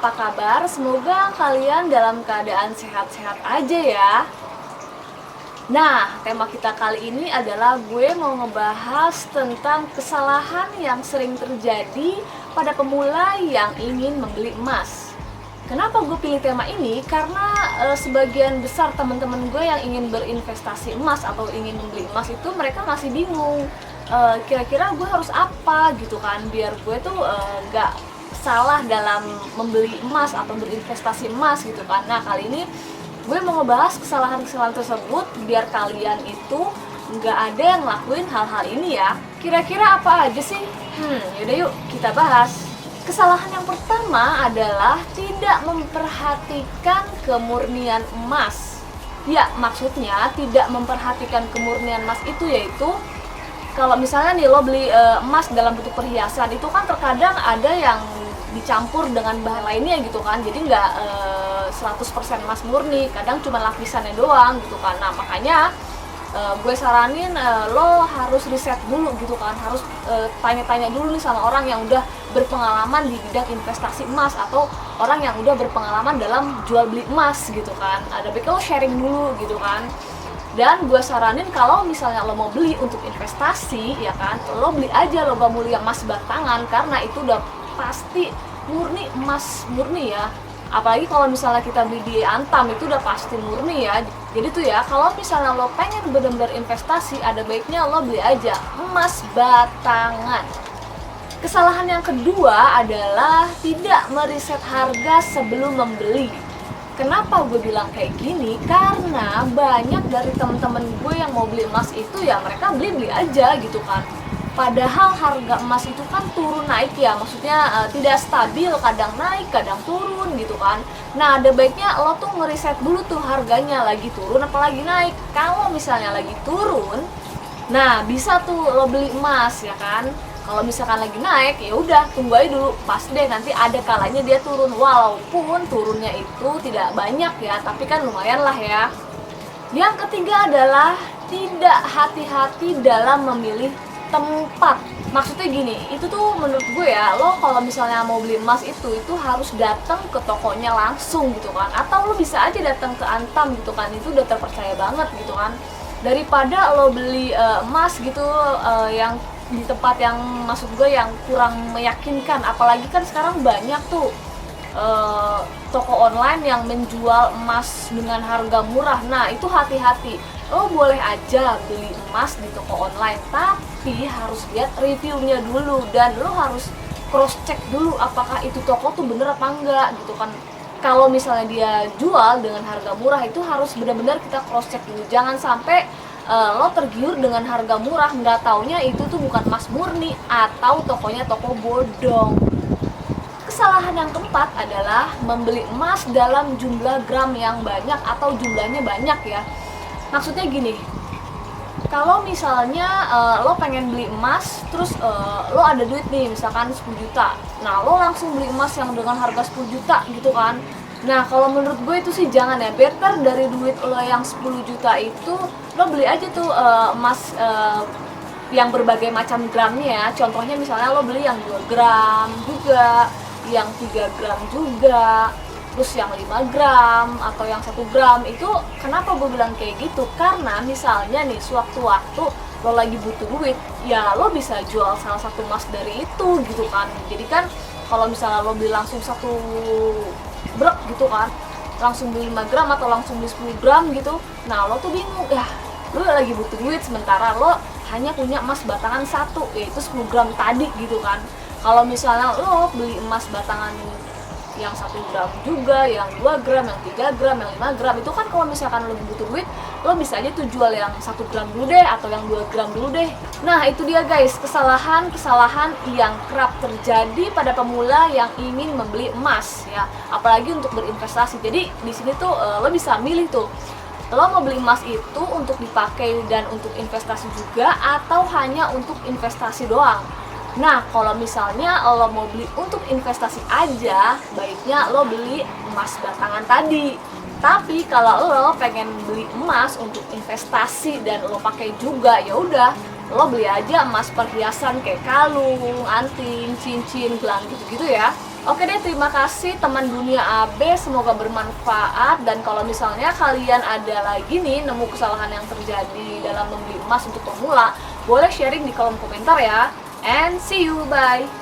apa kabar? Semoga kalian dalam keadaan sehat-sehat aja ya. Nah, tema kita kali ini adalah gue mau ngebahas tentang kesalahan yang sering terjadi pada pemula yang ingin membeli emas. Kenapa gue pilih tema ini? Karena sebagian besar teman-teman gue yang ingin berinvestasi emas atau ingin membeli emas itu mereka masih bingung. Kira-kira gue harus apa gitu kan, biar gue tuh nggak salah dalam membeli emas atau berinvestasi emas gitu kan. Nah, kali ini gue mau ngebahas kesalahan-kesalahan tersebut biar kalian itu nggak ada yang ngelakuin hal-hal ini ya. Kira-kira apa aja sih? Yaudah yuk kita bahas. Kesalahan yang pertama adalah tidak memperhatikan kemurnian emas. Ya, maksudnya tidak memperhatikan kemurnian emas itu yaitu kalau misalnya nih lo beli emas dalam bentuk perhiasan, itu kan terkadang ada yang dicampur dengan bahan lainnya gitu kan, jadi nggak 100% emas murni, kadang cuma lapisannya doang gitu kan. Nah, makanya gue saranin lo harus riset dulu gitu kan, harus tanya-tanya dulu nih sama orang yang udah berpengalaman di bidang investasi emas atau orang yang udah berpengalaman dalam jual beli emas gitu kan. Ada baiknya lo sharing dulu gitu kan. Dan gue saranin kalau misalnya lo mau beli untuk investasi ya kan, lo beli aja logam mulia emas batangan karena itu udah pasti murni emas murni ya. Apalagi kalau misalnya kita beli di Antam itu udah pasti murni ya. Jadi tuh ya, kalau misalnya lo pengen benar-benar investasi, ada baiknya lo beli aja emas batangan. Kesalahan yang kedua adalah tidak meriset harga sebelum membeli. Kenapa gue bilang kayak gini? Karena banyak dari temen-temen gue yang mau beli emas itu ya mereka beli-beli aja gitu kan. Padahal harga emas itu kan turun naik ya, maksudnya tidak stabil, kadang naik, kadang turun gitu kan. Nah, ada baiknya lo tuh ngeriset dulu tuh harganya lagi turun apa lagi naik. Kalau misalnya lagi turun, nah bisa tuh lo beli emas ya kan. Kalau misalkan lagi naik, ya udah tunggu aja dulu, pasti deh nanti ada kalanya dia turun. Walaupun turunnya itu tidak banyak ya, tapi kan lumayan lah ya. Yang ketiga adalah tidak hati-hati dalam memilih tempat. Maksudnya gini, itu tuh menurut gue ya, lo kalau misalnya mau beli emas itu harus datang ke tokonya langsung gitu kan, atau lo bisa aja datang ke Antam gitu kan, itu udah terpercaya banget gitu kan, daripada lo beli emas gitu yang di tempat yang maksud gue yang kurang meyakinkan. Apalagi kan sekarang banyak tuh toko online yang menjual emas dengan harga murah. Nah, itu hati-hati. Lo boleh aja beli emas di toko online, tapi harus lihat reviewnya dulu dan lo harus cross check dulu apakah itu toko tuh bener apa enggak gitu kan. Kalau misalnya dia jual dengan harga murah, itu harus benar-benar kita cross check dulu. Jangan sampai lo tergiur dengan harga murah, nggak taunya itu tuh bukan emas murni atau tokonya toko bodong. Kesalahan yang keempat adalah membeli emas dalam jumlah gram yang banyak atau jumlahnya banyak ya. Maksudnya gini, kalau misalnya lo pengen beli emas, terus lo ada duit nih misalkan 10 juta, nah lo langsung beli emas yang dengan harga 10 juta gitu kan. Nah, kalau menurut gue itu sih jangan ya, better dari duit lo yang 10 juta itu lo beli aja tuh emas yang berbagai macam gramnya ya. Contohnya misalnya lo beli yang 2 gram juga, yang 3 gram juga, terus yang 5 gram atau yang 1 gram. Itu kenapa gue bilang kayak gitu? Karena misalnya nih sewaktu-waktu lo lagi butuh duit, ya lo bisa jual salah satu emas dari itu gitu kan. Jadi kan kalau misalnya lo beli langsung satu brek gitu kan, langsung beli 5 gram atau langsung beli 10 gram gitu, nah lo tuh bingung ya, lo lagi butuh duit sementara lo hanya punya emas batangan satu, yaitu 10 gram tadi gitu kan. Kalau misalnya lo beli emas batangan yang 1 gram juga, yang 2 gram, yang 3 gram, yang 5 gram, itu kan kalau misalkan lo butuh duit, lo bisa aja tuh jual yang 1 gram dulu deh atau yang 2 gram dulu deh. Nah, itu dia guys, kesalahan-kesalahan yang kerap terjadi pada pemula yang ingin membeli emas ya, apalagi untuk berinvestasi. Jadi di sini tuh lo bisa milih tuh, lo mau beli emas itu untuk dipakai dan untuk investasi juga atau hanya untuk investasi doang. Nah, kalau misalnya lo mau beli untuk investasi aja, baiknya lo beli emas batangan tadi. Tapi kalau lo pengen beli emas untuk investasi dan lo pakai juga, ya udah, lo beli aja emas perhiasan kayak kalung, anting, cincin, gelang gitu-gitu ya. Oke deh, terima kasih teman dunia AB, semoga bermanfaat. Dan kalau misalnya kalian ada lagi nih nemu kesalahan yang terjadi dalam membeli emas untuk pemula, boleh sharing di kolom komentar ya. And see you, bye!